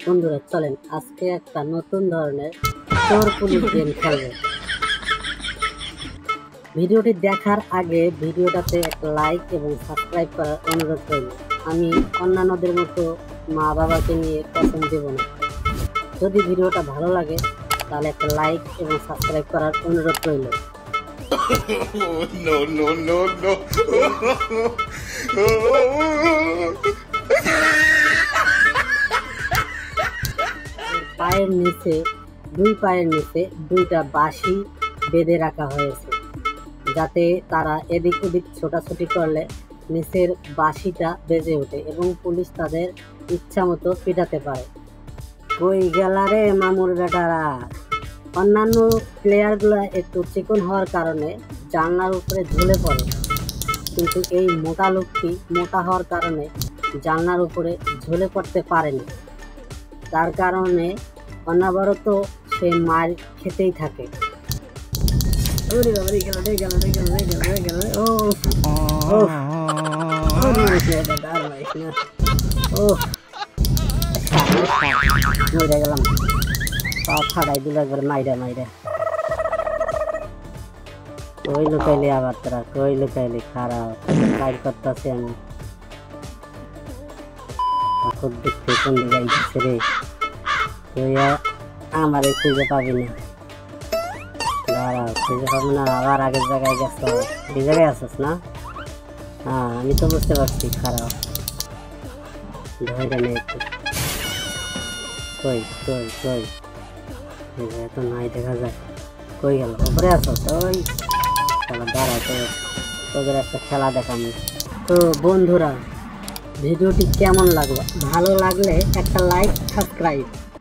বন্ধুরা চলেন আজকে একটা নতুন ধরনের চোর পুলিশ গেম খেলবো। ভিডিওটি দেখার আগে ভিডিওটাতে একটা লাইক এবং সাবস্ক্রাইব করার অনুরোধ রইল। আমি অন্যান্যদের মতো মা বাবাকে নিয়ে পছন্দ দেব না। যদি ভিডিওটা ভালো লাগে তাহলে একটা লাইক এবং সাবস্ক্রাইব করার অনুরোধ রইল। No, no, no, no. পায়ের নিচে দুই পায়ের নিচে দুইটা বাঁশি বেঁধে রাখা হয়েছে, যাতে তারা এদিক ওদিক ছোটাছুটি করলে নিচের বাঁশিটা বেজে ওঠে এবং পুলিশ তাদের ইচ্ছা মতো পিটাতে পারে। কই গেলা রে মামুর বেটারা? অন্যান্য প্লেয়ারগুলো একটু চিকন হওয়ার কারণে জানলার উপরে ঝুলে পড়ে, কিন্তু এই মোটা লোকটি মোটা হওয়ার কারণে জানলার উপরে ঝুলে পড়তে পারেনি। তার কারণে অনবরত সে মার খেতেই থাকে। গেলাম ফাটাই দিল একবার মাইরা মাইরা। কই লুকাইলি আবার তোরা, কই লুকাইলি? খারাপ কাজ করতেছি আমি। এখন দেখতে কোন দিকে আইতেছে রে? তুই আমার খুঁজে পাবি না, দাঁড়া খুঁজে পাবি না। আবার আগের জায়গায় গেছ, এই জায়গায় আসিস না? হ্যাঁ আমি তো বুঝতে পারছি। খারাপ ধরে নেই একটু। কই কই কই তো নাই দেখা যায়। কই গেল? উপরে আসো তুই? দাঁড়া তোদের একটা খেলা দেখামি। তো বন্ধুরা ভিডিওটি কেমন লাগলো? ভালো লাগলে একটা লাইক সাবস্ক্রাইব